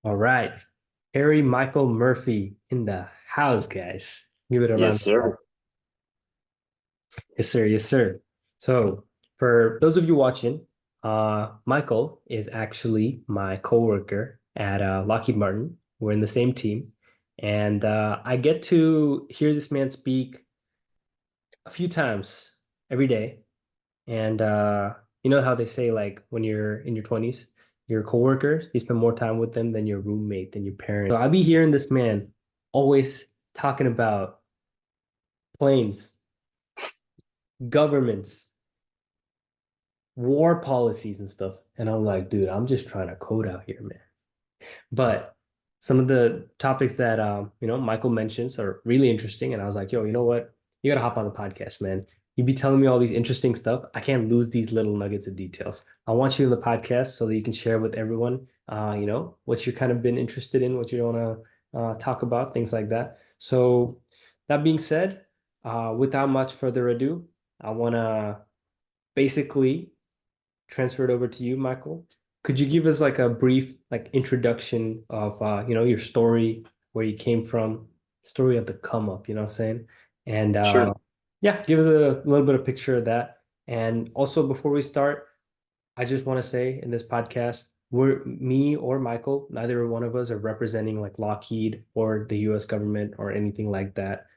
All right. Harry Michael Murphy in the house, guys. Give it a round Yes, of applause. sir. Yes, sir. Yes, sir. So, for those of you watching, Michael is actually my coworker at Lockheed Martin. We're in the same team, and I get to hear this man speak a few times every day. And you know how they say like when you're in your 20s, your coworkers, you spend more time with them than your roommate, than your parents. So I'll be hearing this man always talking about planes, governments, war policies and stuff. And I'm like, dude, I'm just trying to code out here, man. But some of the topics that Michael mentions are really interesting. And I was like, yo, you know what? You gotta hop on the podcast, man. You be telling me all these interesting stuff. I can't lose these little nuggets of details. I want you in the podcast so that you can share with everyone, what you're kind of been interested in, what you want to talk about, things like that. So that being said, without much further ado, I want to basically transfer it over to you, Michael. Could you give us like a brief like introduction of your story, where you came from, story of the come up, you know what I'm saying? And Sure. yeah, give us a little bit of picture of that. And also before we start, I just want to say in this podcast, we're me or Michael, neither one of us are representing like Lockheed or the US government or anything like that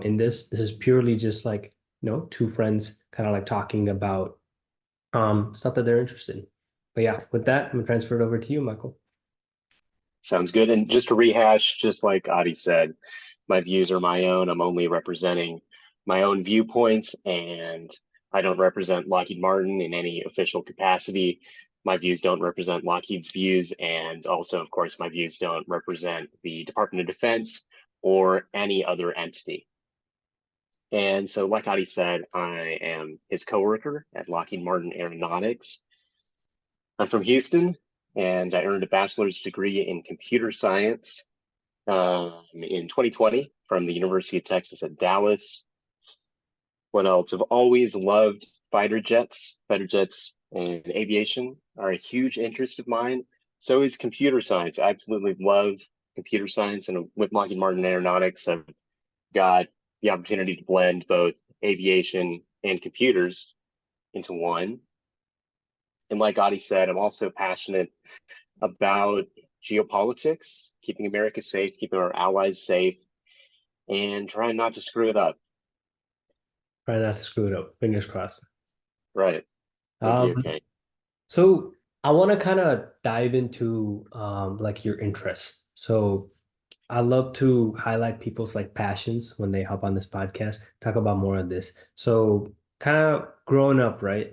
in this. This is purely just like, two friends kind of like talking about stuff that they're interested in. But yeah, with that, I'm gonna transfer it over to you, Michael. Sounds good. And just to rehash, just like Adi said, my views are my own. I'm only representing my own viewpoints, and I don't represent Lockheed Martin in any official capacity. My views don't represent Lockheed's views, and also, of course, my views don't represent the Department of Defense or any other entity. And so, like Adi said, I am his coworker at Lockheed Martin Aeronautics. I'm from Houston, and I earned a bachelor's degree in computer science in 2020 from the University of Texas at Dallas. What else? I've always loved fighter jets. Fighter jets and aviation are a huge interest of mine. So is computer science. I absolutely love computer science, and with Lockheed Martin Aeronautics, I've got the opportunity to blend both aviation and computers into one. And like Adi said, I'm also passionate about geopolitics, keeping America safe, keeping our allies safe, and trying not to screw it up. Try not to screw it up. Fingers crossed. Right. It'll be Um, okay. so I want to kind of dive into like your interests. So I love to highlight people's like passions when they hop on this podcast, talk about more of this. So kind of growing up, right?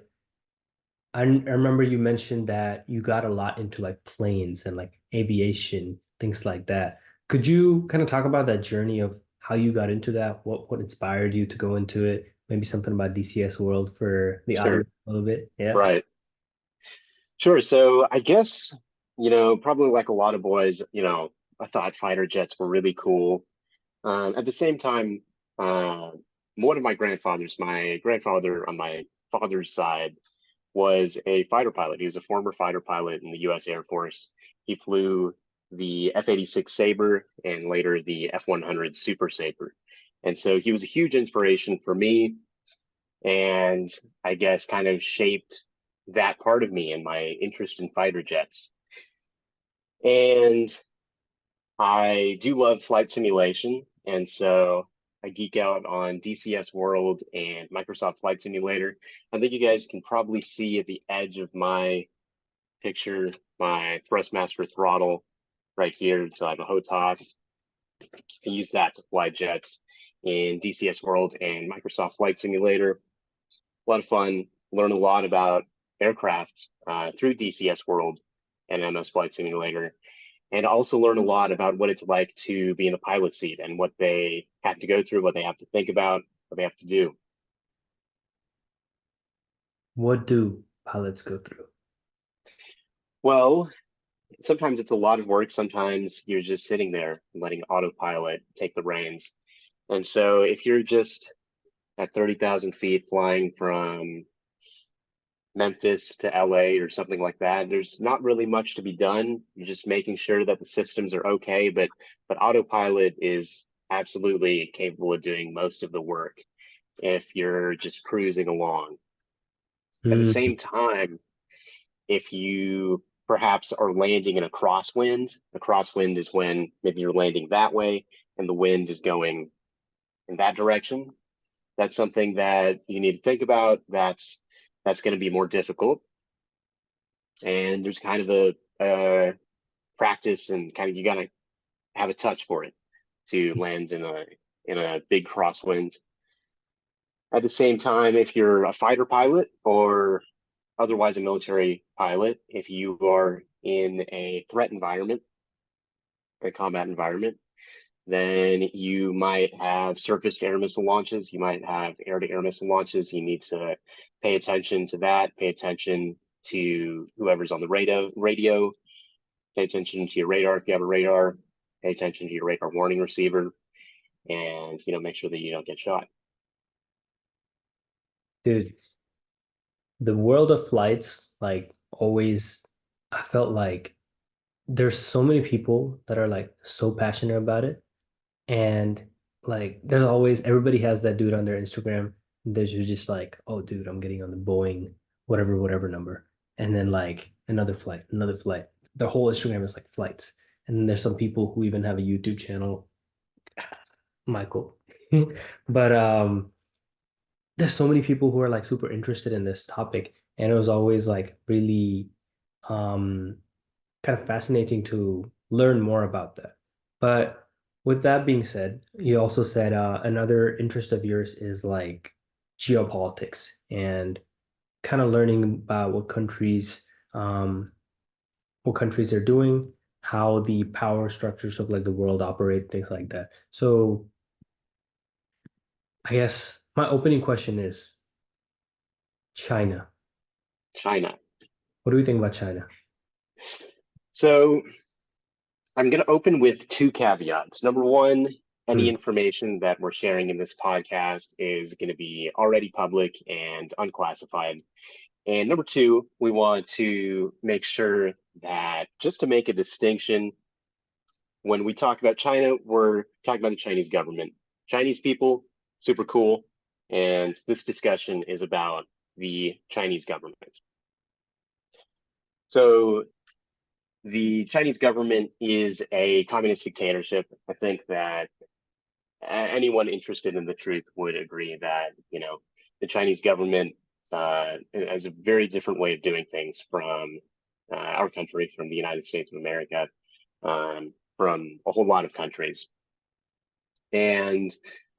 I remember you mentioned that you got a lot into like planes and like aviation, things like that. Could you kind of talk about that journey of how you got into that? What inspired you to go into it? Maybe something about DCS World for the audience Sure. a little bit. Yeah. Right. Sure. So I guess, probably like a lot of boys, I thought fighter jets were really cool. At the same time, one of my grandfather on my father's side was a fighter pilot. He was a former fighter pilot in the U.S. Air Force. He flew the F-86 Sabre and later the F-100 Super Sabre. And so he was a huge inspiration for me, and I guess kind of shaped that part of me and my interest in fighter jets. And I do love flight simulation, and so I geek out on DCS World and Microsoft Flight Simulator. I think you guys can probably see at the edge of my picture my Thrustmaster throttle right here. So I have a HOTAS. I use that to fly jets in DCS World and Microsoft Flight Simulator. A lot of fun. Learn a lot about aircraft through DCS World and MS Flight Simulator, and also learn a lot about what it's like to be in the pilot seat and what they have to go through, what they have to think about, what they have to do. What do pilots go through? Well, sometimes it's a lot of work. Sometimes you're just sitting there and letting autopilot take the reins. And so if you're just at 30,000 feet flying from Memphis to LA or something like that. There's not really much to be done. You're just making sure that the systems are okay, but autopilot is absolutely capable of doing most of the work if you're just cruising along. At the Mm, same time, if you perhaps are landing in a crosswind is when maybe you're landing that way and the wind is going in that direction. That's something that you need to think about. That's going to be more difficult. And there's kind of a practice and kind of you got to have a touch for it to land in a big crosswind. At the same time, if you're a fighter pilot or otherwise a military pilot, if you are in a threat environment, a combat environment, then you might have surface to air missile launches. You might have air to air missile launches. You need to pay attention to that. Pay attention to whoever's on the radio. Pay attention to your radar if you have a radar. Pay attention to your radar warning receiver, and make sure that you don't get shot. dude, the world of flights, like always, I felt like there's so many people that are like so passionate about it. And like there's always everybody has that dude on their Instagram. There's just like, oh dude, I'm getting on the Boeing, whatever, whatever number. And then like another flight, another flight. Their whole Instagram is like flights. And then there's some people who even have a YouTube channel, Michael. But there's so many people who are like super interested in this topic. And it was always like really um kind of fascinating to learn more about that. But with that being said, you also said another interest of yours is like geopolitics and kind of learning about what countries are doing, how the power structures of like the world operate, things like that. So I guess my opening question is China. China. What do we think about China? So I'm going to open with two caveats. Number one, any Hmm. information that we're sharing in this podcast is going to be already public and unclassified. And number two, we want to make sure that just to make a distinction, when we talk about China, we're talking about the Chinese government. Chinese people, super cool. And this discussion is about the Chinese government. So the Chinese government is a communist dictatorship. I think that anyone interested in the truth would agree that, the Chinese government has a very different way of doing things from our country, from the United States of America, from a whole lot of countries. And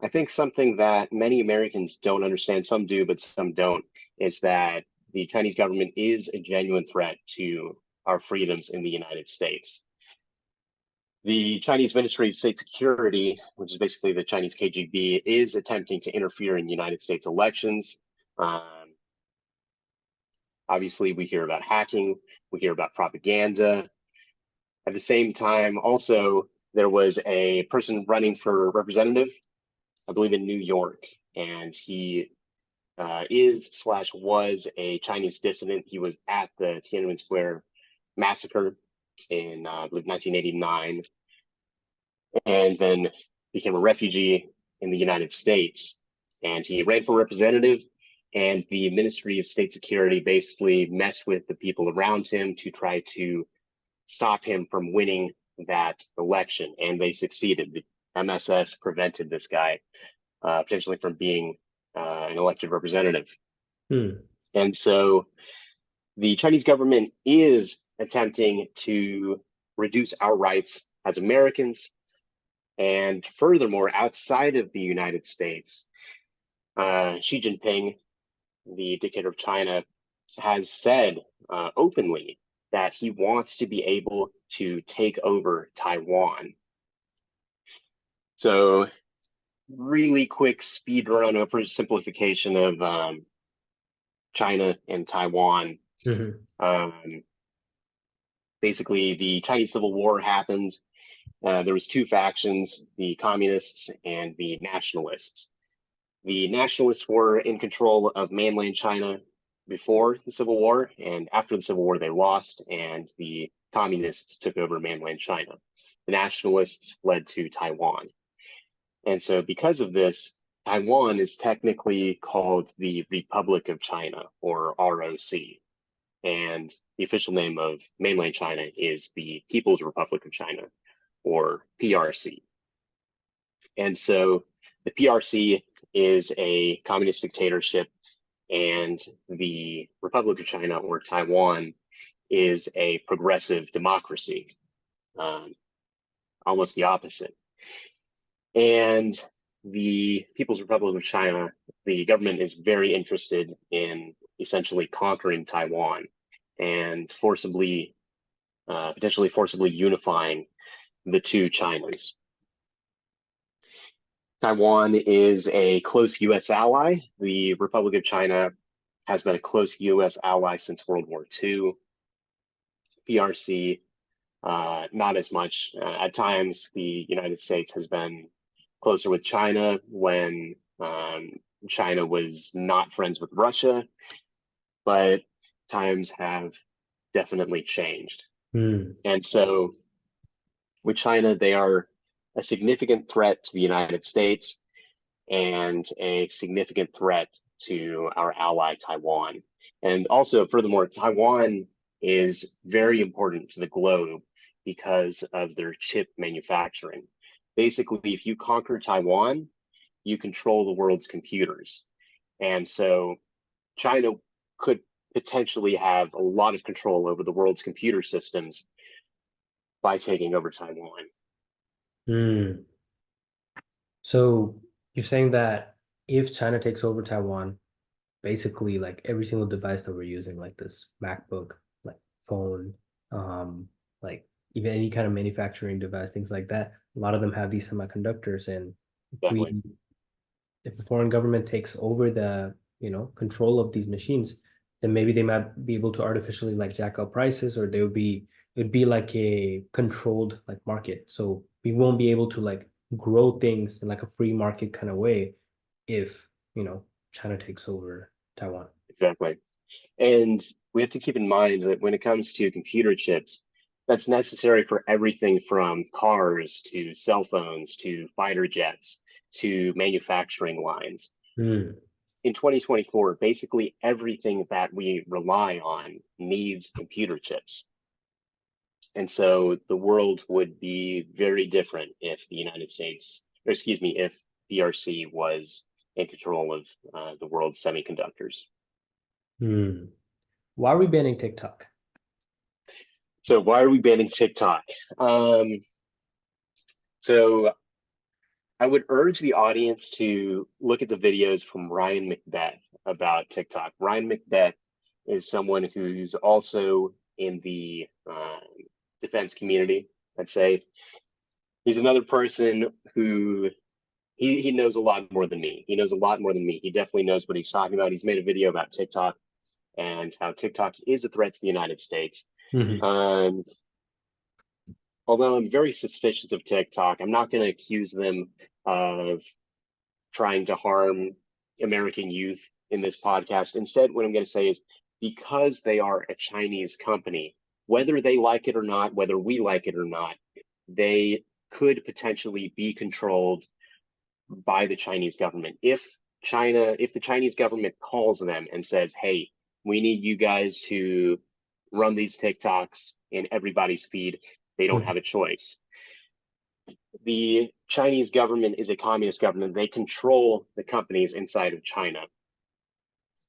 I think something that many Americans don't understand, some do, but some don't, is that the Chinese government is a genuine threat to our freedoms in the United States. The Chinese Ministry of State Security, which is basically the Chinese KGB, is attempting to interfere in United States elections. Um, Obviously, we hear about hacking, we hear about propaganda. At the same time, also, there was a person running for representative, I believe in New York, and he is/was a Chinese dissident. He was at the Tiananmen Square massacre in, I believe, 1989, and then became a refugee in the United States. And he ran for representative, and the Ministry of State Security basically messed with the people around him to try to stop him from winning that election. And they succeeded. The MSS prevented this guy potentially from being an elected representative. Hmm. And so the Chinese government is attempting to reduce our rights as Americans. And furthermore, outside of the United States, Xi Jinping, the dictator of China, has said openly that he wants to be able to take over Taiwan. So, really quick speed run over simplification of China and Taiwan. Mhm. Um, Basically, the Chinese Civil War happened. There was two factions, the communists and the nationalists. The nationalists were in control of mainland China. before the Civil War, and after the Civil War, they lost, and the communists took over mainland China. The nationalists fled to Taiwan. And so, because of this, Taiwan is technically called the Republic of China, or ROC. And the official name of mainland China is the People's Republic of China, or PRC. And so the PRC is a communist dictatorship, and the Republic of China, or Taiwan, is a progressive democracy, um, almost the opposite. And the People's Republic of China, the government is very interested in essentially conquering Taiwan and potentially forcibly unifying the two Chinas. Taiwan is a close U.S. ally. The Republic of China has been a close U.S. ally since World War II. PRC, not as much. At times, the United States has been closer with China when China was not friends with Russia, but times have definitely changed. Hmm. And so with China, they are a significant threat to the United States and a significant threat to our ally Taiwan. And also, furthermore, Taiwan is very important to the globe because of their chip manufacturing. Basically, if you conquer Taiwan, you control the world's computers. And so China could potentially have a lot of control over the world's computer systems by taking over Taiwan. Hmm. So you're saying that if China takes over Taiwan, basically like every single device that we're using, like this MacBook, like phone, um, like even any kind of manufacturing device, things like that, a lot of them have these semiconductors. And Exactly. we if a foreign government takes over the, control of these machines, then maybe they might be able to artificially like jack up prices, or it would be like a controlled like market. So we won't be able to like grow things in like a free market kind of way if, China takes over Taiwan. Exactly. And we have to keep in mind that when it comes to computer chips, that's necessary for everything from cars to cell phones to fighter jets to manufacturing lines. Hmm. In 2024, basically everything that we rely on needs computer chips. And so the world would be very different if the United States, or excuse me, if PRC was in control of the world's semiconductors. Hmm. Why are we banning TikTok? So why are we banning TikTok? Um, so I would urge the audience to look at the videos from Ryan McBeth about TikTok. Ryan McBeth is someone who's also in the defense community, I'd say. He's another person who he knows a lot more than me. He knows a lot more than me. He definitely knows what he's talking about. He's made a video about TikTok and how TikTok is a threat to the United States. Mhm. Um, Although I'm very suspicious of TikTok, I'm not going to accuse them of trying to harm American youth in this podcast. Instead, what I'm going to say is because they are a Chinese company, whether they like it or not, whether we like it or not, they could potentially be controlled by the Chinese government. If the Chinese government calls them and says, hey, we need you guys to run these TikToks in everybody's feed, they don't have Mhm. a choice. The Chinese government is a communist government. They control the companies inside of China.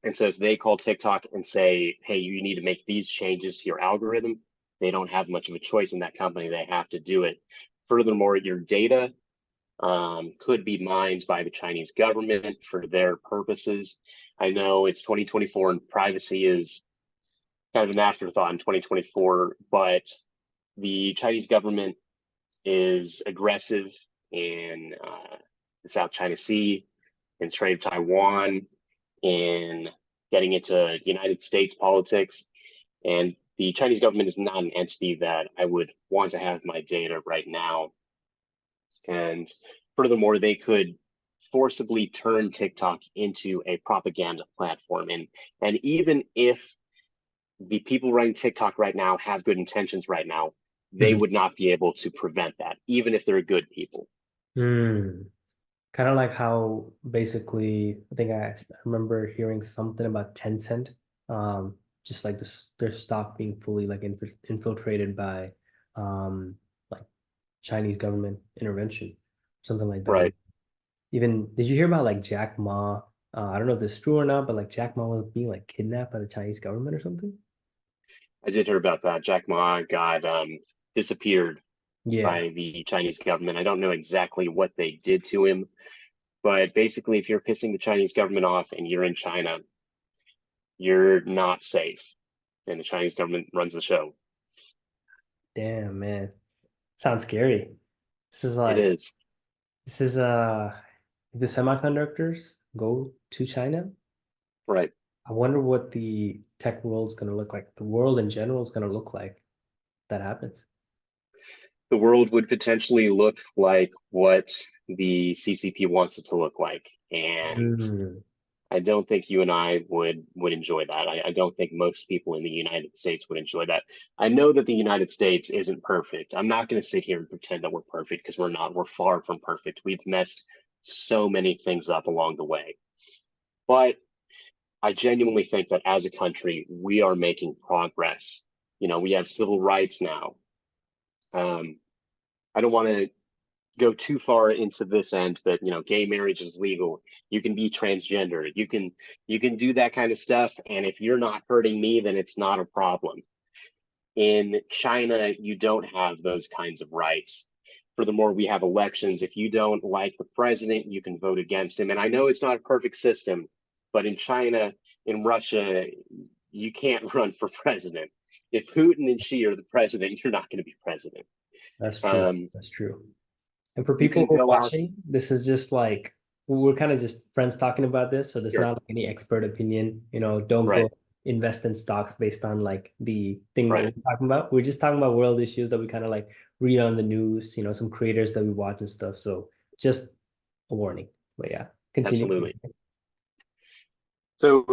And so if they call TikTok and say, hey, you need to make these changes to your algorithm, they don't have much of a choice in that company. They have to do it. Furthermore, your data could be mined by the Chinese government for their purposes. I know it's 2024 and privacy is kind of an afterthought in 2024, but the Chinese government is aggressive in the South China Sea, in Strait of Taiwan, in getting into United States politics. And the Chinese government is not an entity that I would want to have my data right now. And furthermore, they could forcibly turn TikTok into a propaganda platform. And even if the people running TikTok right now have good intentions right now, they Mhm. would not be able to prevent that, even if they're good people. Mm. Kind of like how basically, I think I remember hearing something about Tencent, just like their stock being fully like infiltrated by like Chinese government intervention, something like that. Right. Even did you hear about like Jack Ma? I don't know if this is true or not, but like Jack Ma was being like kidnapped by the Chinese government or something. I did hear about that. Jack Ma got disappeared Yeah, by the Chinese government. I don't know exactly what they did to him, but basically, if you're pissing the Chinese government off and you're in China, you're not safe, and the Chinese government runs the show. damn man, sounds scary. This is It like is. this is if the semiconductors go to China. Right. I wonder what the tech world is going to look like. The world in general is going to look like that happens. The world would potentially look like what the CCP wants it to look like. And Mm, I don't think you and I would enjoy that. I don't think most people in the United States would enjoy that. I know that the United States isn't perfect. I'm not going to sit here and pretend that we're perfect because we're not. We're far from perfect. We've messed so many things up along the way. But I genuinely think that as a country, we are making progress. You know, we have civil rights now. Um, I don't want to go too far into this end, but you know, gay marriage is legal. You can be transgender. You can do that kind of stuff, and if you're not hurting me, then it's not a problem. In China, you don't have those kinds of rights. Furthermore, we have elections. If you don't like the president, you can vote against him. And I know it's not a perfect system, but in China, in Russia, you can't run for president. If Putin and Xi are the president, you're not going to be president. that's true. Um, That's true. And for you people can who are go out watching, this is just like we're kind of just friends talking about this, so there's here, not like any expert opinion. Don't right, go invest in stocks based on like the thing that we're right. talking about. We're just talking about world issues that we kind of like read on the news, some creators that we watch and stuff. So just a warning. But yeah, continue. Absolutely. So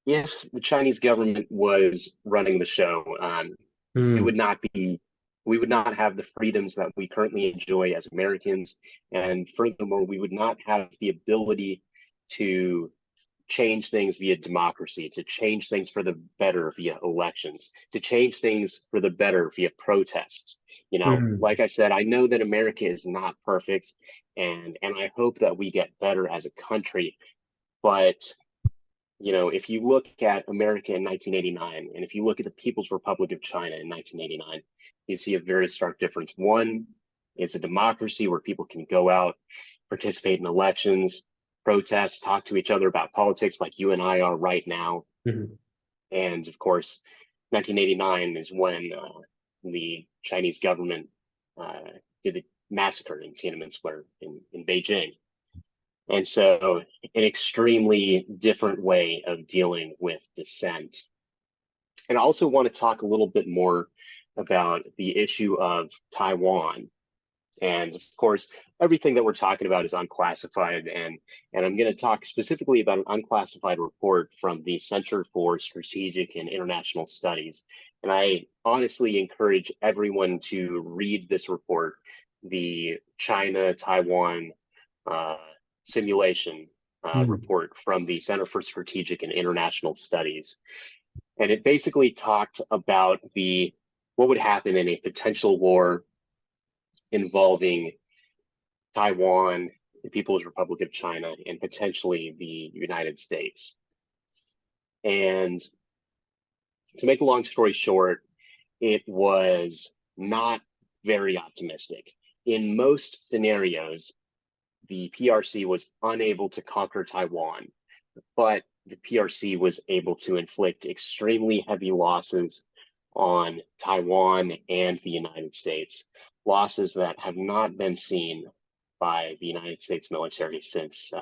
if the Chinese government was running the show, it Hmm. would not be, we would not have the freedoms that we currently enjoy as Americans. And furthermore, we would not have the ability to change things via democracy, to change things for the better via elections, to change things for the better via protests. You know, Hmm. like I said, I know that America is not perfect, and I hope that we get better as a country. But you know, if you look at America in 1989, and if you look at the People's Republic of China in 1989, you see a very stark difference. One is a democracy where people can go out, participate in elections, protest, talk to each other about politics like you and I are right now. Hmm. And of course, 1989 is when the Chinese government uh, did the massacre in Tiananmen Square in Beijing. And so, an extremely different way of dealing with dissent. And I also want to talk a little bit more about the issue of Taiwan. And of course, everything that we're talking about is unclassified. And I'm going to talk specifically about an unclassified report from the Center for Strategic and International Studies. And I honestly encourage everyone to read this report, the China Taiwan uh, simulation Hmm. report from the Center for Strategic and International Studies. And it basically talked about the what would happen in a potential war involving Taiwan, the People's Republic of China, and potentially the United States. And to make a long story short, it was not very optimistic. In most scenarios, the PRC was unable to conquer Taiwan, but the PRC was able to inflict extremely heavy losses on Taiwan and the United States, losses that have not been seen by the United States military since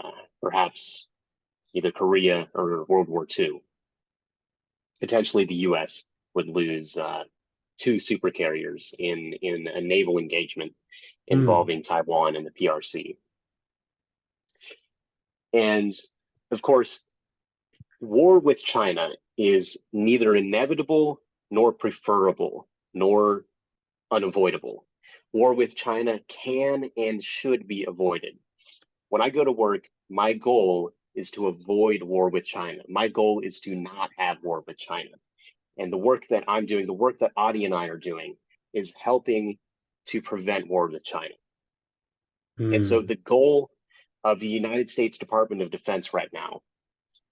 perhaps either Korea or World War II. Potentially, the U.S. would lose two supercarriers in a naval engagement Hmm. involving Taiwan and the PRC. And of course, war with China is neither inevitable nor preferable nor unavoidable. War with China can and should be avoided. When I go to work, my goal is to avoid war with China. My goal is to not have war with China. And the work that I'm doing, the work that Adi and I are doing, is helping to prevent war with China. And so Hmm. the goal of the United States Department of Defense right now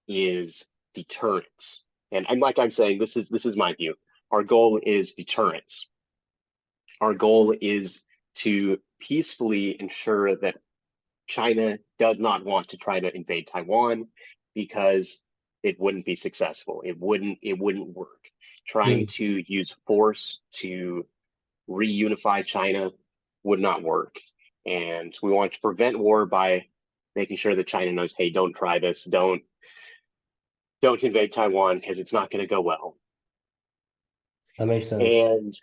is deterrence. And like I'm saying, this is my view. Our goal is deterrence. Our goal is to peacefully ensure that China does not want to try to invade Taiwan because it wouldn't be successful. It wouldn't work. Trying Hmm. to use force to reunify China would not work. And we want to prevent war by making sure that China knows, hey, don't try this, don't invade Taiwan because it's not going to go well. That makes sense. And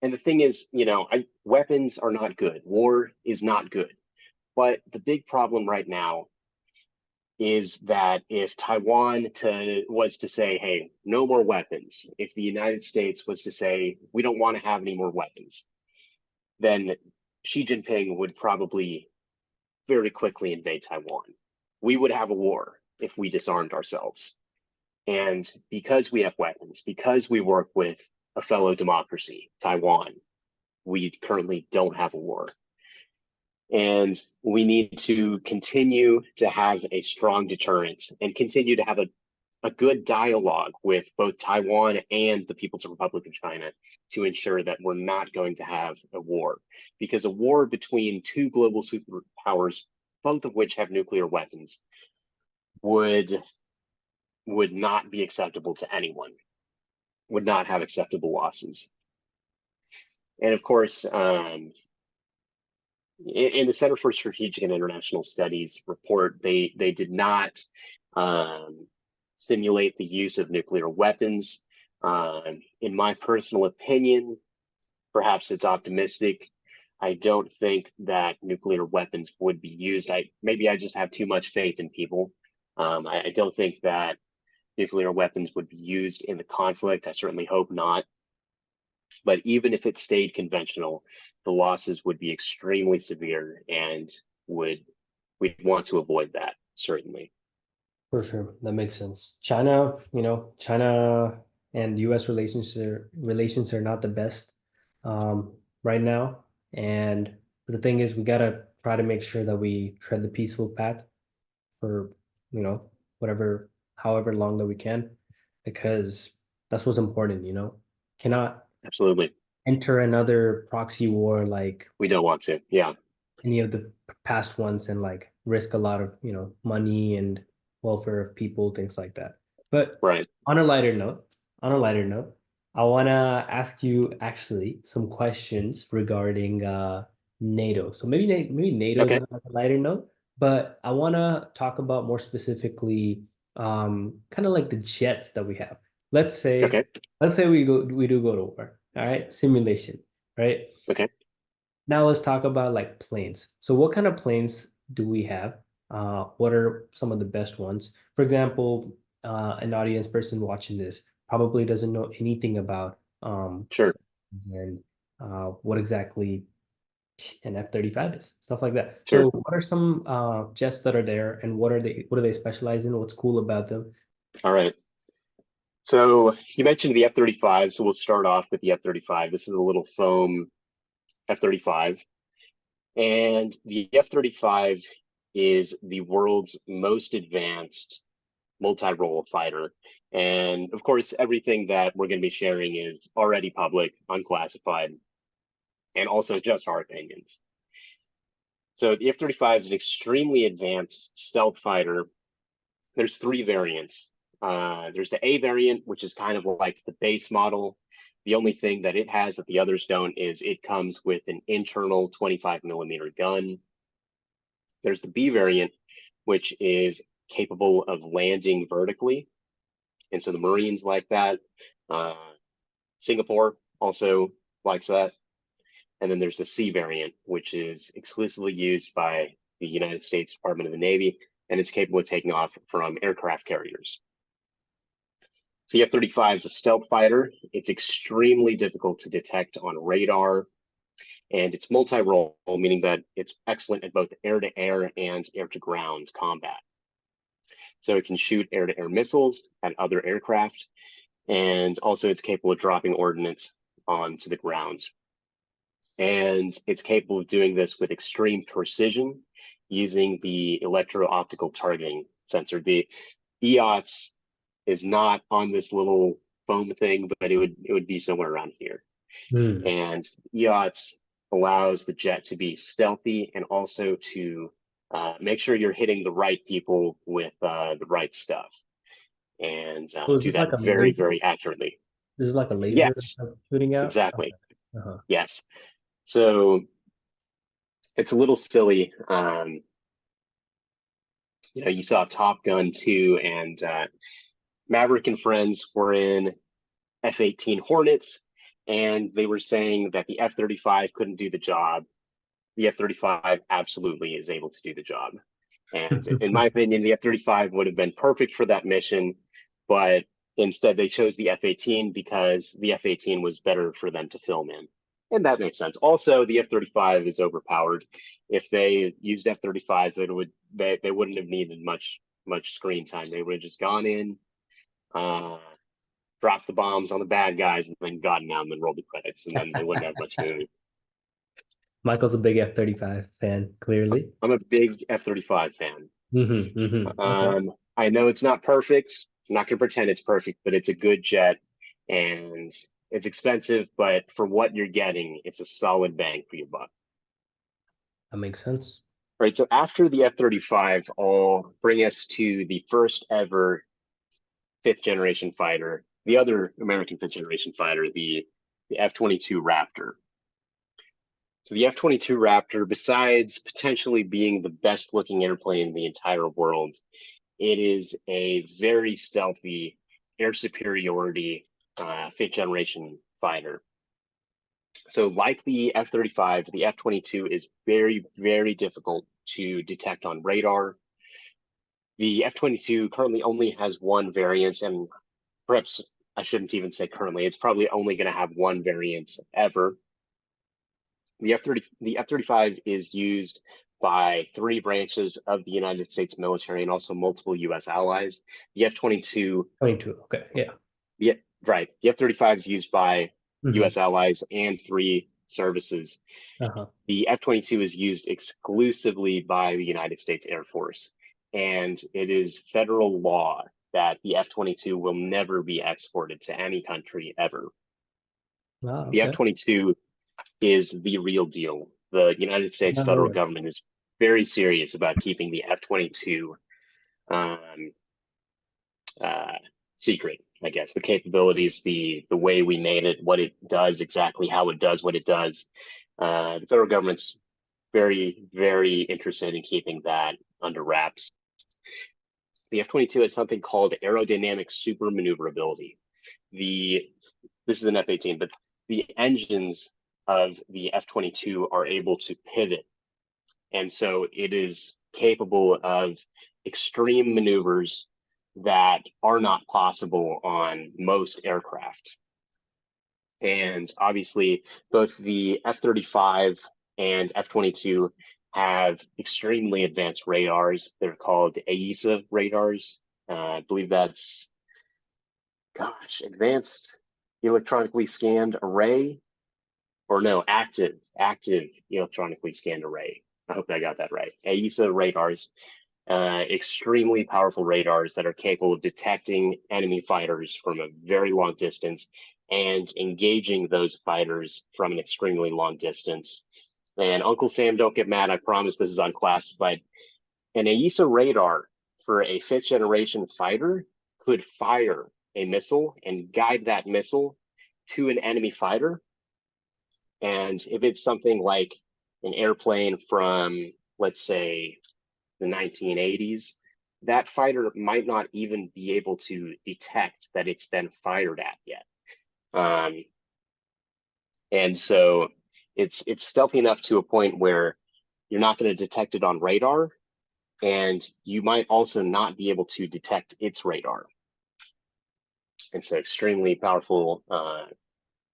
and the thing is, weapons are not good. War is not good. But the big problem right now is that if Taiwan was to say, hey, no more weapons, if the United States was to say, we don't want to have any more weapons, then Xi Jinping would probably very quickly invade Taiwan. We would have a war if we disarmed ourselves. And because we have weapons, because we work with a fellow democracy, Taiwan, we currently don't have a war. And we need to continue to have a strong deterrence and continue to have a good dialogue with both Taiwan and the People's Republic of China to ensure that we're not going to have a war. Because a war between two global superpowers, both of which have nuclear weapons, would would not be acceptable to anyone, would not have acceptable losses. And of course, in the Center for Strategic and International Studies report, they did not um, simulate the use of nuclear weapons. In my personal opinion, perhaps it's optimistic. I don't think that nuclear weapons would be used. Maybe I just have too much faith in people. I don't think that nuclear weapons would be used in the conflict. I certainly hope not. But even if it stayed conventional, the losses would be extremely severe and would we'd want to avoid that, certainly. For sure. That makes sense. China, China and US relations are not the best right now. And the thing is we gotta try to make sure that we tread the peaceful path for, whatever, however long that we can, because that's what's important, Cannot Absolutely. enter another proxy war like We don't want to. Yeah. any of the past ones and like risk a lot of, money and welfare of people, things like that. But Right. on a lighter note, on a lighter note, I want to ask you actually some questions regarding NATO. So maybe NATO is Okay. on a lighter note, but I want to talk about more specifically kind of like the jets that we have. Let's say Okay. let's say we do go to war. All right, simulation, right? Okay. Now let's talk about like planes. So what kind of planes do we have? What are some of the best ones? For example, an audience person watching this probably doesn't know anything about Sure. planes and what exactly an F-35 is, stuff like that. Sure. So what are some jets that are there and what do they specialize in? What's cool about them? All right. So you mentioned the F-35, so we'll start off with the F-35. This is a little foam F-35. And the F-35 is the world's most advanced multi-role fighter. And of course, everything that we're going to be sharing is already public, unclassified, and also just our opinions. So the F-35 is an extremely advanced stealth fighter. There's three variants. There's the A variant, which is kind of like the base model. The only thing that it has that the others don't is it comes with an internal 25 millimeter gun. There's the B variant, which is capable of landing vertically. And so the Marines like that. Uh, Singapore also likes that. And then there's the C variant, which is exclusively used by the United States Department of the Navy. and it's capable of taking off from aircraft carriers. So the F-35 is a stealth fighter. It's extremely difficult to detect on radar, and it's multi-role, meaning that it's excellent at both air-to-air and air-to-ground combat. So it can shoot air-to-air missiles at other aircraft, and also it's capable of dropping ordnance onto the ground. And it's capable of doing this with extreme precision using the electro-optical targeting sensor. The EOTS is not on this little foam thing, but it would be somewhere around here. Hmm. And EOTS allows the jet to be stealthy and also to make sure you're hitting the right people with the right stuff, and So is do this like that a very, laser? very accurately. This is like a laser Yes, shooting out? exactly. Okay. Uh-huh. Yes. So it's a little silly. You saw Top Gun 2, and Maverick and friends were in F-18 Hornets, and they were saying that the F-35 couldn't do the job. The F-35 absolutely is able to do the job. And in my opinion, the F-35 would have been perfect for that mission, but instead they chose the F-18 because the F-18 was better for them to film in. And that makes sense. Also, the F-35 is overpowered. If they used F-35s, they wouldn't have needed much screen time. They would have just gone in, uh, dropped the bombs on the bad guys, and then gotten out and then rolled the credits, and then they wouldn't have much movie. Michael's a big F-35 fan, clearly. I'm a big F-35 fan. Okay. I know it's not perfect. I'm not going to pretend it's perfect, but it's a good jet, and it's expensive, but for what you're getting, it's a solid bang for your buck. That makes sense. All right, so after the F-35, I'll bring us to the first ever fifth generation fighter, the other American fifth generation fighter, the F-22 Raptor. So the F-22 Raptor, besides potentially being the best looking airplane in the entire world, it is a very stealthy air superiority fifth generation fighter. So like the F-35, the F-22 is very, very difficult to detect on radar. The F-22 currently only has one variant, and perhaps I shouldn't even say currently, it's probably only going to have one variant ever. The F-35 is used by three branches of the United States military and also multiple U.S. allies. The F-22, 22. Okay. Yeah. yeah, right. The F-35 is used by Hmm. U.S. allies and three services. Uh-huh. The F-22 is used exclusively by the United States Air Force, and it is federal law that the F-22 will never be exported to any country ever. Wow. The Okay. F-22 is the real deal. The United States Not know federal that. government is very serious about keeping the F-22 um, uh, secret. I guess the capabilities, the way we made it, what it does, exactly how it does what it does. The federal government's very, very interested in keeping that under wraps. The F-22 has something called aerodynamic super maneuverability. The This is an F-18, but the engines of the F-22 are able to pivot, and so it is capable of extreme maneuvers that are not possible on most aircraft. And obviously, both the F-35 and F-22 have extremely advanced radars. They're called AESA radars. I believe that's, gosh, advanced electronically scanned array, or no, active electronically scanned array. I hope I got that right. AESA radars, extremely powerful radars that are capable of detecting enemy fighters from a very long distance and engaging those fighters from an extremely long distance. And Uncle Sam, don't get mad. I promise this is unclassified. An AESA radar for a fifth generation fighter could fire a missile and guide that missile to an enemy fighter. And if it's something like an airplane from, let's say, the 1980s, that fighter might not even be able to detect that it's been fired at yet. Um, and so it's stealthy enough to a point where you're not going to detect it on radar, and you might also not be able to detect its radar. And so extremely powerful,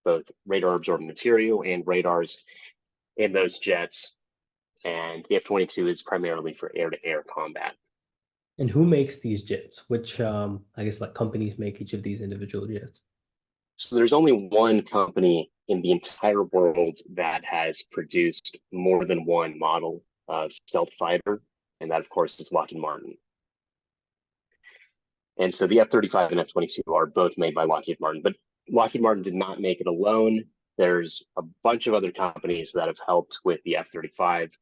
both radar absorbing material and radars in those jets. And the F-22 is primarily for air-to-air combat. And who makes these jets? Which I guess like companies make each of these individual jets? So there's only one company in the entire world that has produced more than one model of stealth fighter, and that, of course, is Lockheed Martin. And so the F-35 and F-22 are both made by Lockheed Martin, but Lockheed Martin did not make it alone. There's a bunch of other companies that have helped with the F-35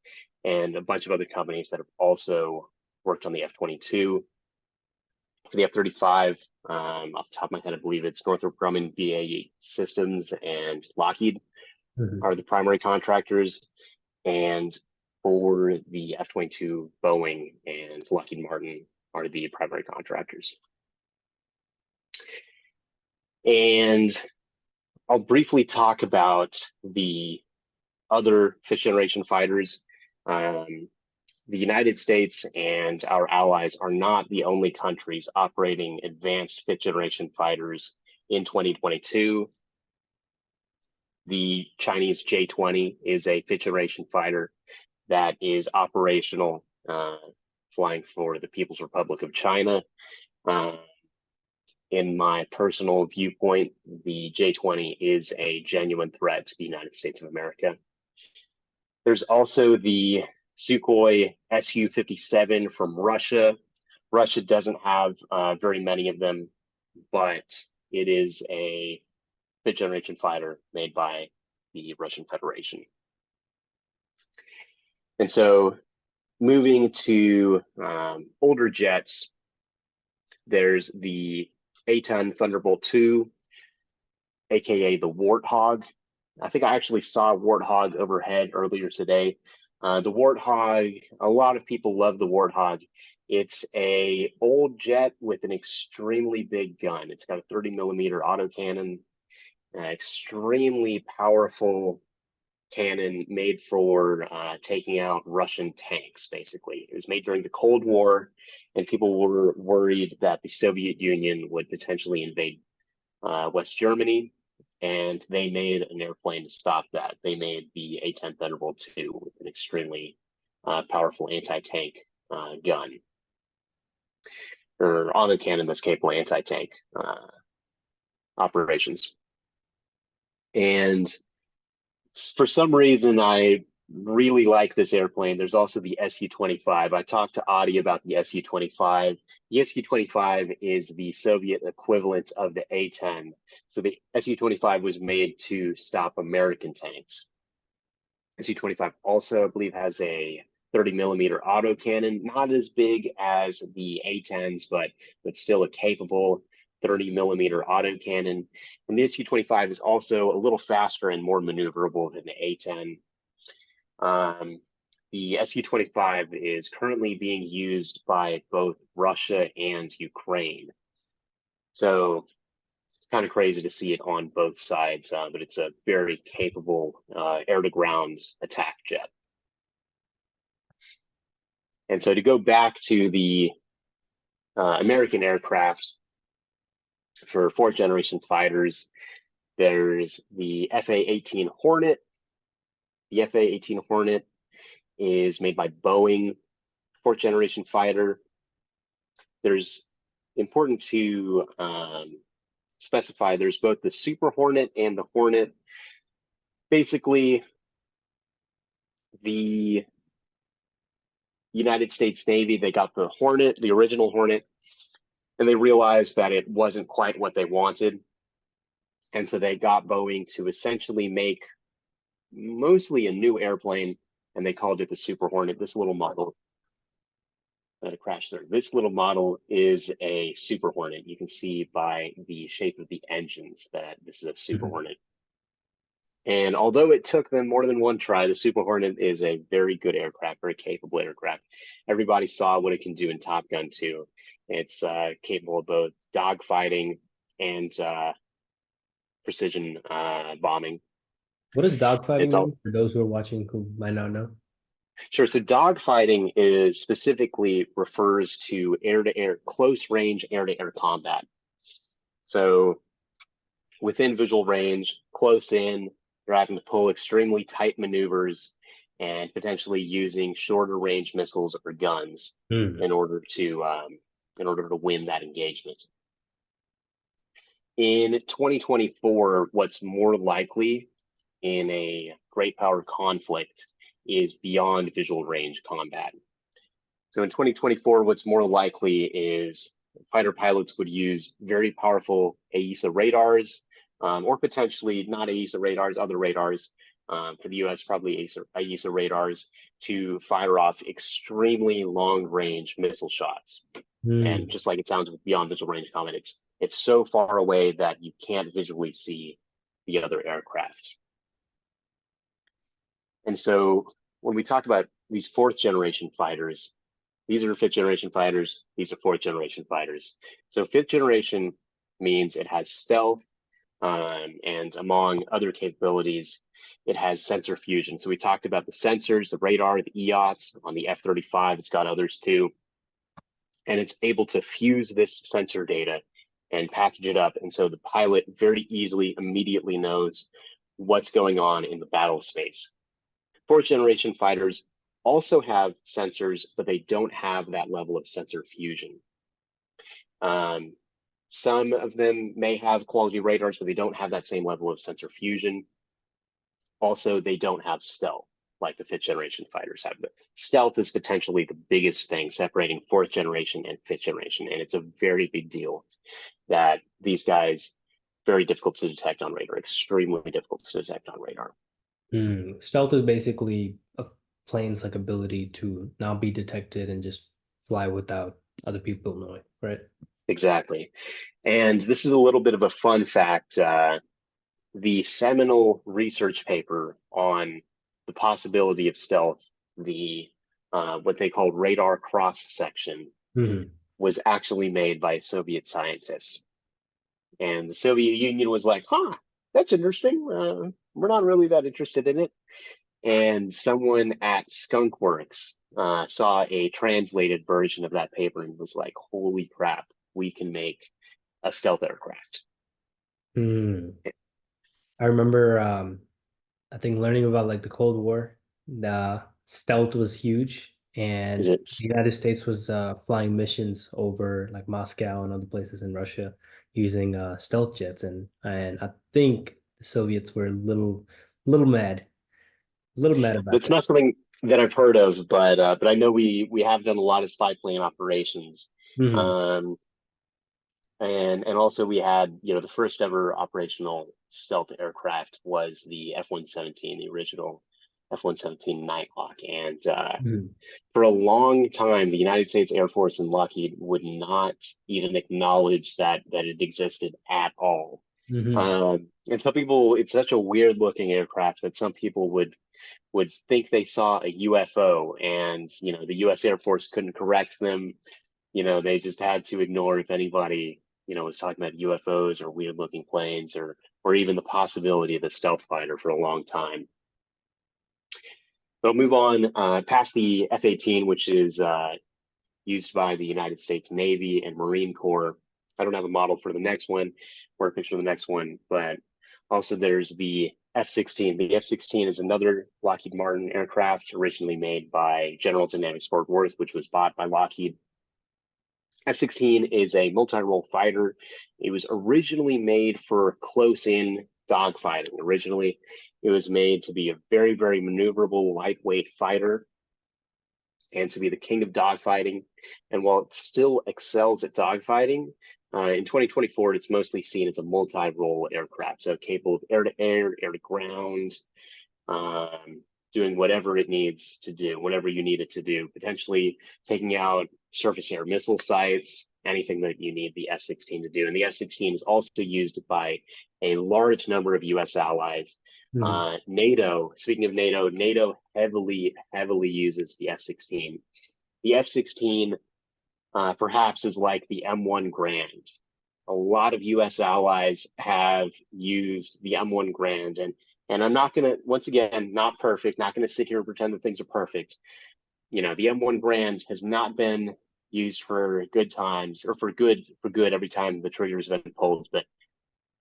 and a bunch of other companies that have also worked on the F-22. For the F-35, off the top of my head, I believe it's Northrop Grumman, BAE Systems, and Lockheed Mhm. are the primary contractors. And for the F-22, Boeing and Lockheed Martin are the primary contractors. And I'll briefly talk about the other fifth generation fighters. The United States and our allies are not the only countries operating advanced fifth generation fighters in 2022. The Chinese J-20 is a fifth generation fighter that is operational, flying for the People's Republic of China. Uh, in my personal viewpoint, the J-20 is a genuine threat to the United States of America. There's also the Sukhoi Su-57 from Russia. Russia doesn't have very many of them, but it is a fifth generation fighter made by the Russian Federation. And so moving to older jets, there's the A-10 Thunderbolt II, aka the Warthog. I think I actually saw Warthog overhead earlier today. The Warthog, a lot of people love the Warthog. It's a old jet with an extremely big gun. It's got a 30 millimeter autocannon, extremely powerful cannon made for taking out Russian tanks, basically. It was made during the Cold War, and people were worried that the Soviet Union would potentially invade West Germany, and they made an airplane to stop that. They made the A-10 Thunderbolt II with an extremely powerful anti-tank gun, or autocannon that's capable of anti-tank operations. And for some reason, I really like this airplane. There's also the Su-25. I talked to Adi about the Su-25. The Su-25 is the Soviet equivalent of the A-10. So the Su-25 was made to stop American tanks. Su-25 also, I believe, has a 30 millimeter autocannon, not as big as the A-10s, but still a capable 30 millimeter autocannon. And the Su-25 is also a little faster and more maneuverable than the A-10. The Su-25 is currently being used by both Russia and Ukraine. So it's kind of crazy to see it on both sides, but it's a very capable air-to-ground attack jet. And so to go back to the American aircraft for fourth generation fighters, there's the FA-18 Hornet. The FA-18 Hornet is made by Boeing, fourth generation fighter. There's important to specify there's both the Super Hornet and the Hornet. Basically, the United States Navy, they got the Hornet, the original Hornet, and they realized that it wasn't quite what they wanted. And so they got Boeing to essentially make mostly a new airplane, and they called it the Super Hornet. This little model, that it crashed there. This little model is a Super Hornet. You can see by the shape of the engines that this is a Super Mhm. Hornet. And although it took them more than one try, the Super Hornet is a very good aircraft, very capable aircraft. Everybody saw what it can do in Top Gun 2. It's capable of both dogfighting and precision bombing. What does dogfighting It's all mean for those who are watching who might not know? Sure. So dogfighting is specifically refers to air-to-air, close range air-to-air combat. So within visual range, close in, you're having to pull extremely tight maneuvers and potentially using shorter range missiles or guns Hmm. in order to win that engagement. In 2024, what's more likely in a great power conflict is beyond visual range combat. So in 2024, what's more likely is fighter pilots would use very powerful AESA radars, or potentially not AESA radars, other radars. For the US, probably AESA radars to fire off extremely long range missile shots. And Hmm. just like it sounds with beyond visual range combat, it's so far away that you can't visually see the other aircraft. And so when we talk about these fourth generation fighters, these are fifth generation fighters, these are fourth generation fighters. So fifth generation means it has stealth, and among other capabilities, it has sensor fusion. So we talked about the sensors, the radar, the EOTs on the F-35. It's got others too. And it's able to fuse this sensor data and package it up. And so the pilot very easily, immediately knows what's going on in the battle space. Fourth generation fighters also have sensors, but they don't have that level of sensor fusion. Um, some of them may have quality radars, but they don't have that same level of sensor fusion. Also, they don't have stealth like the fifth generation fighters have. But stealth is potentially the biggest thing separating fourth generation and fifth generation. And it's a very big deal that these guys, very difficult to detect on radar, extremely difficult to detect on radar. Hmm. Stealth is basically a plane's like ability to not be detected and just fly without other people knowing, right? Exactly. And this is a little bit of a fun fact. The seminal research paper on the possibility of stealth, the what they called radar cross section, Hmm. was actually made by Soviet scientists. And the Soviet Union was like, huh, that's interesting. We're not really that interested in it. And someone at Skunkworks saw a translated version of that paper and was like, holy crap, we can make a stealth aircraft. Hmm. I remember I think learning about like the Cold War, the stealth was huge, and It's the United States was flying missions over like Moscow and other places in Russia using stealth jets, and I think the Soviets were a little mad about That's that. not something that I've heard of, but I know we have done a lot of spy plane operations. Hmm. Um, and also we had, the first ever operational stealth aircraft was the F-117, the original F-117 Nighthawk. And Hmm. for a long time, the United States Air Force and Lockheed would not even acknowledge that it existed at all. Hmm. And some people, it's such a weird looking aircraft that some people would think they saw a UFO, and the U.S. Air Force couldn't correct them. They just had to ignore if anybody was talking about UFOs or weird looking planes, or even the possibility of a stealth fighter for a long time. But I'll move on past the F-18, which is used by the United States Navy and Marine Corps. I don't have a model for the next one or a picture of the next one, but also there's the F-16. The F-16 is another Lockheed Martin aircraft originally made by General Dynamics Fort Worth, which was bought by Lockheed. F-16 is a multi-role fighter. It was originally made for close-in dogfighting. Originally, it was made to be a very, very maneuverable, lightweight fighter and to be the king of dogfighting. And while it still excels at dogfighting, in 2024, it's mostly seen as a multi-role aircraft, so capable of air-to-air, air-to-ground, doing whatever it needs to do, whatever you need it to do, potentially taking out surface air missile sites, anything that you need the F-16 to do. And the F-16 is also used by a large number of U.S. allies. Hmm. NATO, speaking of NATO, NATO heavily, heavily uses the F-16. The F-16 perhaps is like the M1 Grand. A lot of U.S. allies have used the M1 Grand, and And I'm not going to, once again, not perfect, not going to sit here and pretend that things are perfect. The M1 Grand has not been used for good times or for good every time the trigger has been pulled. But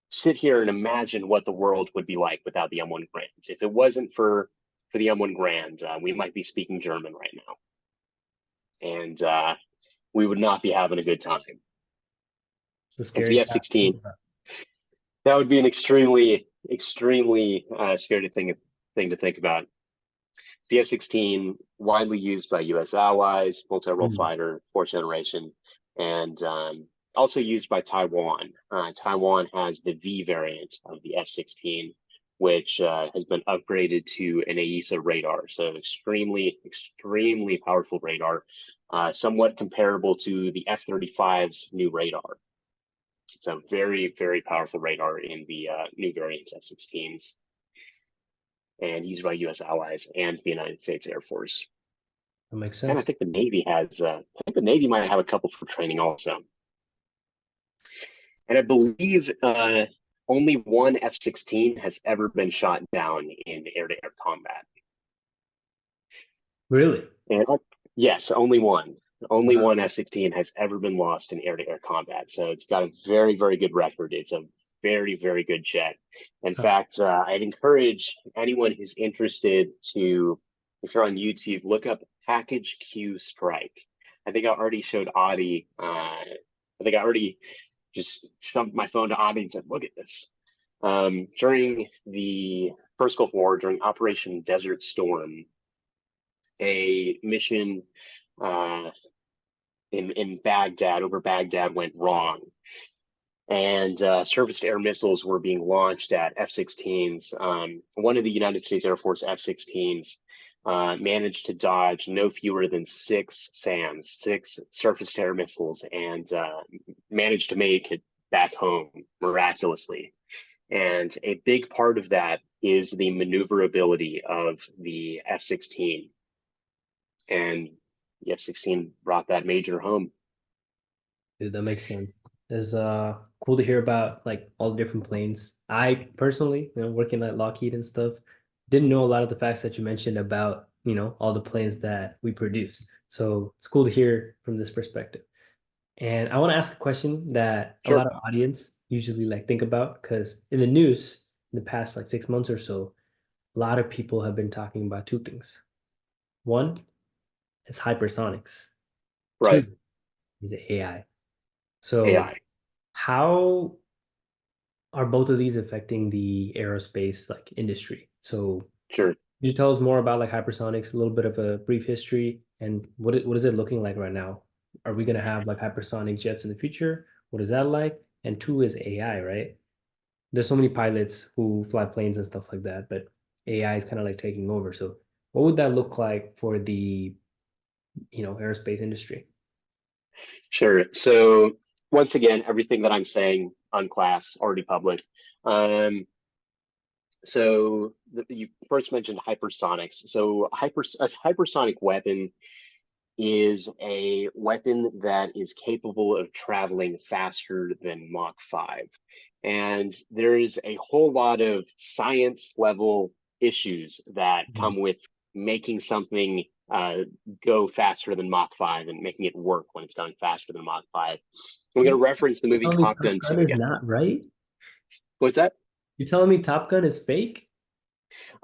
sit here and imagine what the world would be like without the M1 Grand. If it wasn't for the M1 Grand, we might be speaking German right now, and we would not be having a good time. It's a And so scary the time to think F-16, about. that would be an extremely scary thing to think about. The F-16, widely used by U.S. allies, multi-role Mm. fighter, fourth generation, and also used by Taiwan. Taiwan has the V variant of the F-16, which has been upgraded to an AESA radar. So extremely powerful radar, somewhat comparable to the F-35's new radar. It's a very powerful radar in the new variant F-16s and used by U.S. allies and the United States Air Force. That makes And I sense. think the Navy has, I think the Navy might have a couple for training also. And I believe only one F-16 has ever been shot down in air-to-air combat. Really? And yes, only one. Only Wow. one F-16 has ever been lost in air-to-air combat. So it's got a very good record. It's a very good jet. In Huh. fact, I'd encourage anyone who's interested to, if you're on YouTube, look up Package Q Strike. I think I already showed Audie. I think I already just shoved my phone to Audie and said, "Look at this." During the First Gulf War, during Operation Desert Storm, a mission uh, in Baghdad, over Baghdad, went wrong. And surface to air missiles were being launched at F 16s. One of the United States Air Force F 16s managed to dodge no fewer than six SAMs, six surface to air missiles, and managed to make it back home miraculously. And a big part of that is the maneuverability of the F 16. And the F 16 brought that major home. Dude, that makes sense. It's cool to hear about like all the different planes. I personally, working at Lockheed and stuff, didn't know a lot of the facts that you mentioned about, all the planes that we produce. So it's cool to hear from this perspective. And I want to ask a question that a Sure. lot of audience usually like think about because in the news in the past like 6 months or so, a lot of people have been talking about two things. One is hypersonics. Right. Two is AI. So AI. how are both of these affecting the aerospace like industry? So Sure. can you tell us more about like hypersonics, a little bit of a brief history, and what is it looking like right now? Are we gonna have like hypersonic jets in the future? What is that like? And two is AI, right? There's so many pilots who fly planes and stuff like that, but AI is kind of like taking over. So what would that look like for the, aerospace industry? Sure. So once again, everything that I'm saying on class already public. Um, you first mentioned hypersonics. So a hypersonic weapon is a weapon that is capable of traveling faster than Mach 5. And there's a whole lot of science level issues that Mhm. come with making something go faster than Mach 5 and making it work when it's going faster than Mach 5. I'm going to reference the You're movie telling me Top Top Gun Gun 2 is again. not right? What's that? You're telling me Top Gun is fake?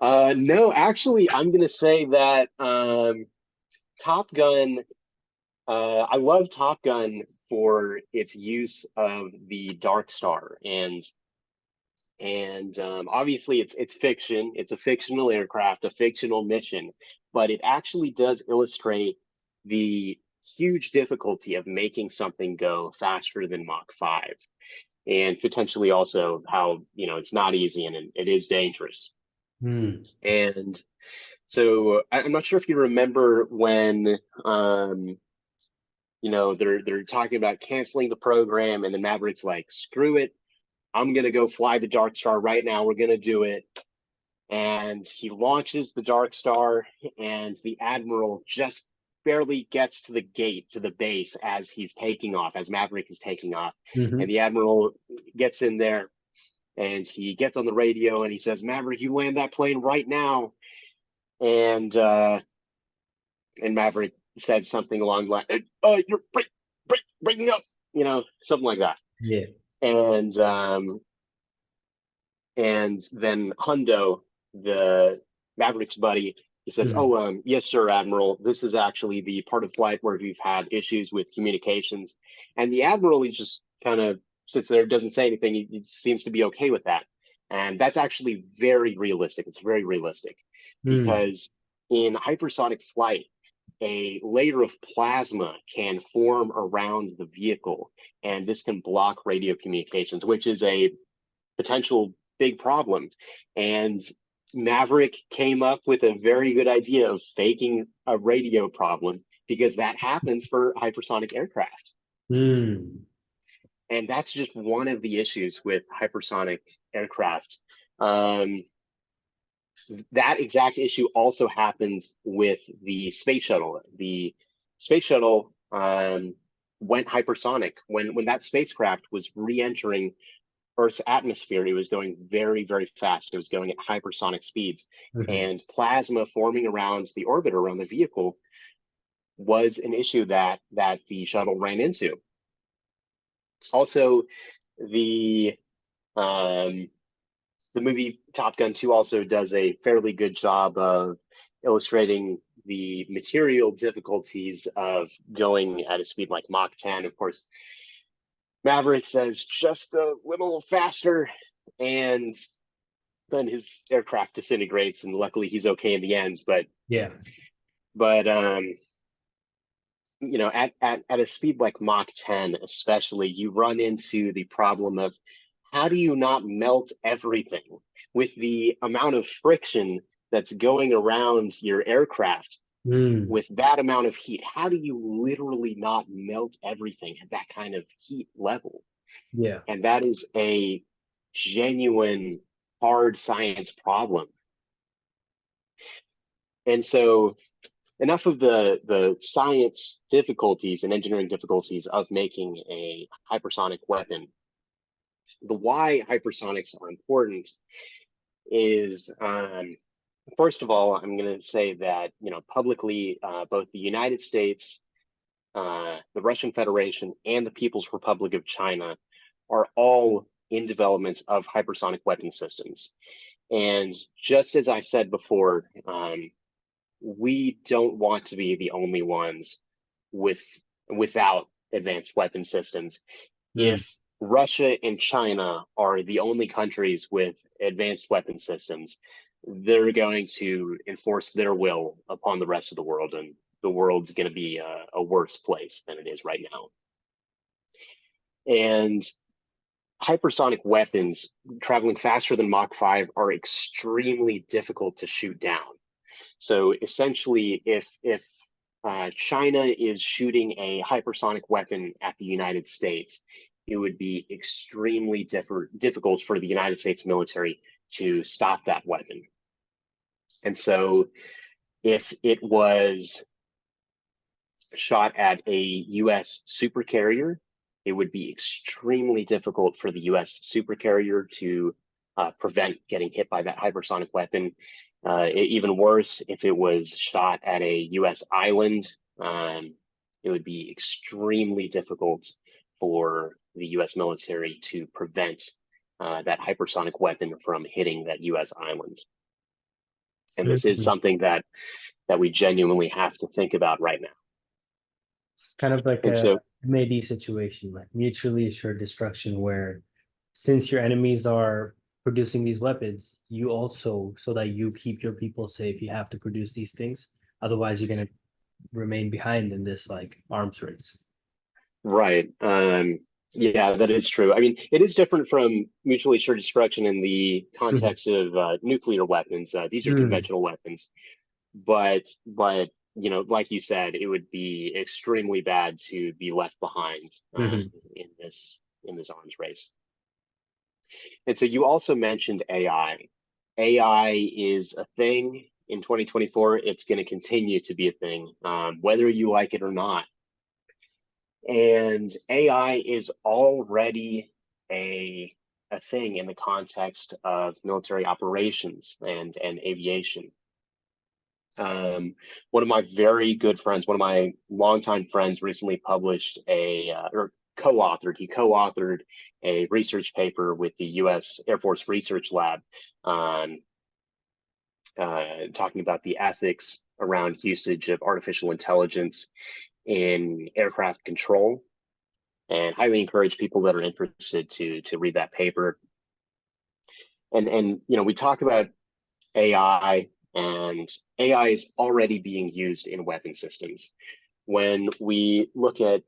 No, actually, I'm going to say that Top Gun I love Top Gun for its use of the Dark Star, and obviously it's fiction. It's a fictional aircraft, a fictional mission, but it actually does illustrate the huge difficulty of making something go faster than Mach 5, and potentially also how it's not easy and it is dangerous. Hmm. And so I'm not sure if you remember when they're talking about canceling the program, and the Mavericks like, screw it, I'm gonna go fly the Dark Star right now. We're gonna do it. And he launches the Dark Star, and the Admiral just barely gets to the gate, to the base as he's taking off, as Maverick is taking off. And Mm-hmm. the Admiral gets in there, and he gets on the radio and he says, "Maverick, you land that plane right now." And Maverick said something along the line, "You're breaking up," something like that. Yeah. And then Hundo, the Maverick's buddy, he says, Mm. "Oh, yes, sir, Admiral. This is actually the part of flight where we've had issues with communications." And the Admiral, he just kind of sits there, doesn't say anything. He seems to be okay with that. And that's actually very realistic. It's very realistic Mm. because in hypersonic flight, a layer of plasma can form around the vehicle, and this can block radio communications, which is a potential big problem. And Maverick came up with a very good idea of faking a radio problem because that happens for hypersonic aircraft. Mm. And that's just one of the issues with hypersonic aircraft. Um, that exact issue also happens with the space shuttle. The space shuttle went hypersonic when that spacecraft was re-entering Earth's atmosphere. It was going very, very fast. It was going at hypersonic speeds, Mhm. and plasma forming around the orbit around the vehicle was an issue that the shuttle ran into. Also, the um, the movie Top Gun 2 also does a fairly good job of illustrating the material difficulties of going at a speed like Mach 10. Of course, Maverick says just a little faster, and then his aircraft disintegrates, and luckily he's okay in the end. Yeah. But at a speed like Mach 10, especially, you run into the problem of how do you not melt everything with the amount of friction that's going around your aircraft Mm. with that amount of heat? How do you literally not melt everything at that kind of heat level? Yeah. And that is a genuine hard science problem. And so enough of the science difficulties and engineering difficulties of making a hypersonic weapon. The why hypersonics are important is first of all, I'm going to say that publicly, both the United States, the Russian Federation, and the People's Republic of China are all in development of hypersonic weapon systems. And just as I said before, we don't want to be the only ones with without advanced weapon systems. Mm. If Russia and China are the only countries with advanced weapon systems, they're going to enforce their will upon the rest of the world, and the world's going to be a worse place than it is right now. And hypersonic weapons traveling faster than Mach 5 are extremely difficult to shoot down. So essentially, if China is shooting a hypersonic weapon at the United States, it would be extremely difficult for the United States military to stop that weapon. And so if it was shot at a U.S. supercarrier, it would be extremely difficult for the U.S. supercarrier to prevent getting hit by that hypersonic weapon. Even worse, if it was shot at a U.S. island, it would be extremely difficult for the U.S. military to prevent that hypersonic weapon from hitting that U.S. island. And this is Mm. something that we genuinely have to think about right now. It's kind of like And a so, MAD situation, like mutually assured destruction, where since your enemies are producing these weapons, you also, so that you keep your people safe, you have to produce these things. Otherwise, you're gonna remain behind in this like arms race. right. Yeah, that is true. I mean, it is different from mutually assured destruction in the Mhm. context of nuclear weapons. These are Mm. conventional weapons, but like you said, it would be extremely bad to be left behind Mhm. in this arms race. And so you also mentioned AI. AI is a thing in 2024. It's going to continue to be a thing, whether you like it or not. And AI is already a a thing in the context of military operations and aviation. One of my very good friends, one of my longtime friends, recently published or co-authored. He co-authored a research paper with the U.S. Air Force Research Lab on talking about the ethics around usage of artificial intelligence in aircraft control, and highly encourage people that are interested to read that paper. And we talk about AI, and AI is already being used in weapon systems. When we look at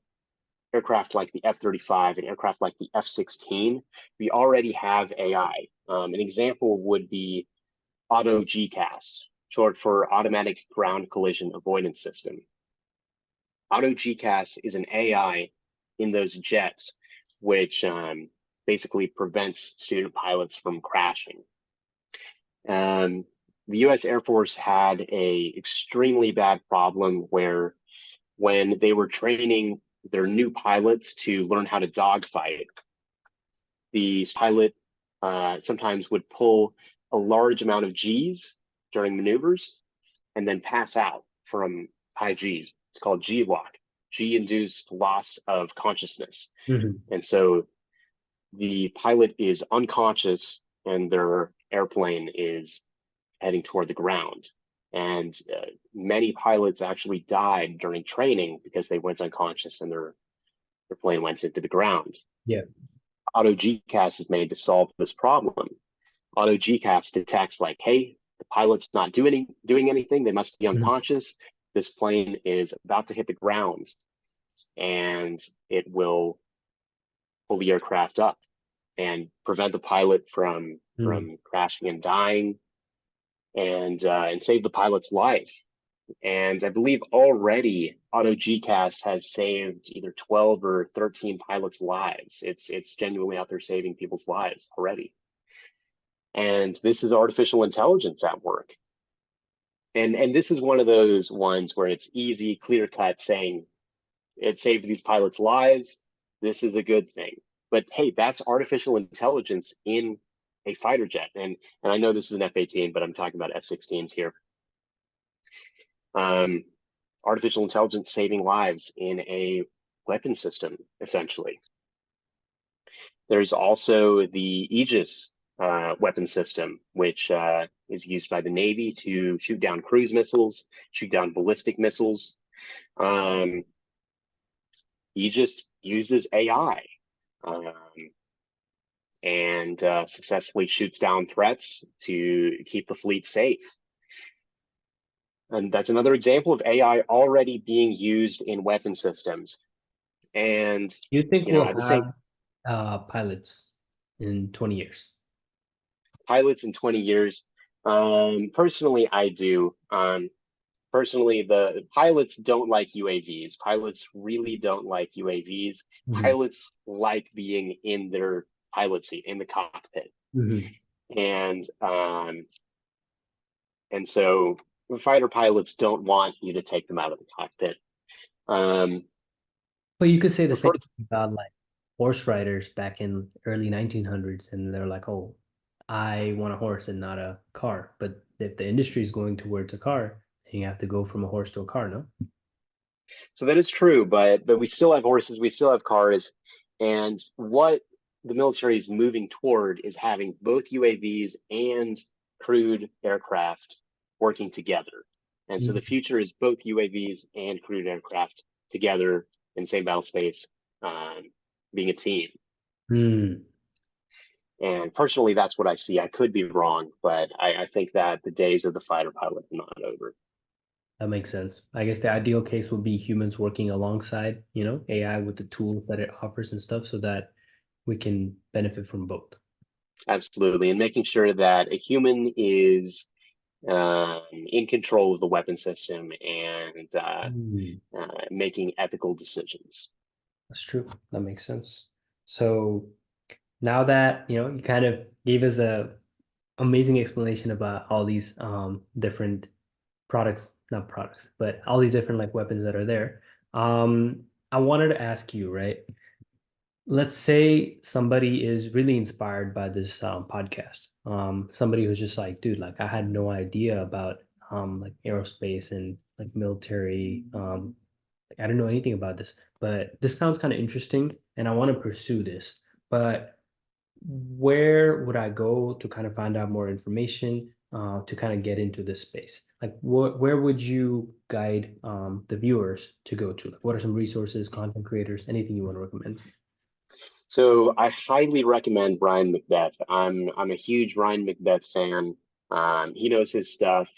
aircraft like the F-35 and aircraft like the F-16, we already have AI. An example would be auto GCAS, short for Automatic Ground Collision Avoidance System. Auto GCAS is an AI in those jets, which basically prevents student pilots from crashing. The U.S. Air Force had a extremely bad problem where when they were training their new pilots to learn how to dogfight, the pilot sometimes would pull a large amount of G's during maneuvers and then pass out from high G's. It's called G lock, G-induced loss of consciousness. Mhm. And so the pilot is unconscious and their airplane is heading toward the ground. And many pilots actually died during training because they went unconscious and their plane went into the ground. Yeah. Auto GCAS is made to solve this problem. Auto GCAS detects like, hey, the pilot's not doing anything. They must be Mhm. unconscious. This plane is about to hit the ground, and it will pull the aircraft up and prevent the pilot from Mhm. crashing and dying, and save the pilot's life. And I believe already Auto GCAS has saved either 12 or 13 pilots' lives. It's genuinely out there saving people's lives already. And this is artificial intelligence at work. And this is one of those ones where it's easy, clear cut saying it saved these pilots' lives. This is a good thing. But hey, that's artificial intelligence in a fighter jet. And I know this is an F-18, but I'm talking about F-16s here. Um, Artificial intelligence saving lives in a weapon system, essentially. There's also the Aegis weapon system, which is used by the Navy to shoot down cruise missiles, shoot down ballistic missiles. Um, Aegis uses AI um, and successfully shoots down threats to keep the fleet safe. And that's another example of AI already being used in weapon systems. And, You think we'll at the same have pilots in 20 years? pilots in 20 years, personally, I do. Personally, the pilots don't like UAVs. Pilots really don't like UAVs. Mhm. Pilots like being in their pilot seat in the cockpit, Mhm. and um, and so fighter pilots don't want you to take them out of the cockpit. Um, But you could say the but same per- thing about like horse riders back in early 1900s, and they're like, "Oh, I want a horse and not a car." But if the industry is going towards a car, then you have to go from a horse to a car, no? so that is true, but we still have horses, we still have cars, and what the military is moving toward is having both UAVs and crewed aircraft working together. And so the future is both UAVs and crewed aircraft together in the same battle space, being a team. Mm. And personally, that's what I see. I could be wrong, but I think that the days of the fighter pilot are not over. That makes sense. I guess the ideal case would be humans working alongside, AI with the tools that it offers and stuff so that we can benefit from both. Absolutely. And making sure that a human is in control of the weapon system and Mm. making ethical decisions. That's true. That makes sense. So now that, you kind of gave us a amazing explanation about all these different products, not products, but all these different like weapons that are there. I wanted to ask you, right? let's say somebody is really inspired by this podcast. Somebody who's just like, dude, like I had no idea about like aerospace and like military. Like, I don't know anything about this, but this sounds kind of interesting, and I want to pursue this. But where would I go to kind of find out more information to kind of get into this space? Like, where would you guide the viewers to go to? Like, what are some resources, content creators, anything you want to recommend? So I highly recommend Ryan Macbeth. I'm a huge Ryan Macbeth fan. He knows his stuff.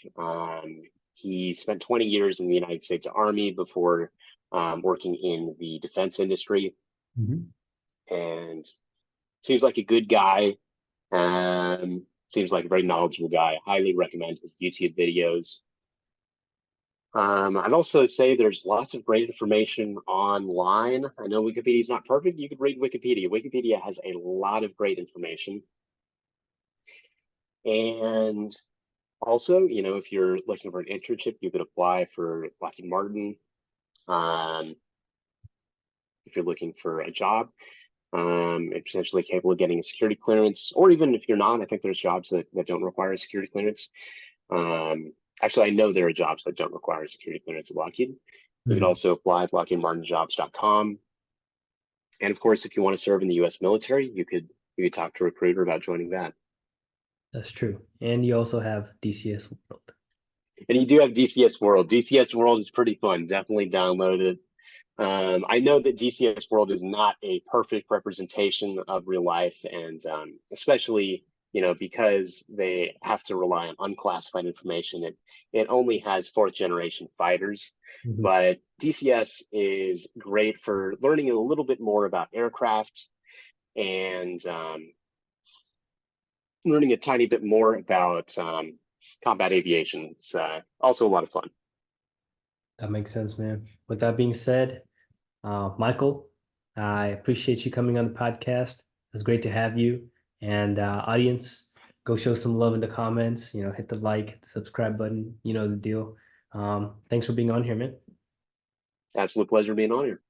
He spent 20 years in the United States Army before working in the defense industry, Mhm. and seems like a good guy. Seems like a very knowledgeable guy. I highly recommend his YouTube videos. I'd also say there's lots of great information online. I know Wikipedia is not perfect. You could read Wikipedia. Wikipedia has a lot of great information. And also, if you're looking for an internship, you could apply for Lockheed Martin. Um, if you're looking for a job, and potentially capable of getting a security clearance, or even if you're not, I think there's jobs that don't require a security clearance. Um, Actually, I know there are jobs that don't require a security clearance at Lockheed. You could Mhm. also apply at lockheedmartinjobs.com. And of course, if you want to serve in the U.S. military, you could talk to a recruiter about joining that. That's true. And you also have DCS World. And you do have DCS World. DCS World is pretty fun. Definitely download it. I know that DCS World is not a perfect representation of real life, and especially because they have to rely on unclassified information. It only has fourth generation fighters, Mhm. but DCS is great for learning a little bit more about aircraft and learning a tiny bit more about combat aviation. It's also a lot of fun. That makes sense, man. With that being said, Michael, I appreciate you coming on the podcast. It was great to have you. And audience, go show some love in the comments. You know, hit the like, hit the subscribe button. You know the deal. Thanks for being on here, man. Absolute pleasure being on here.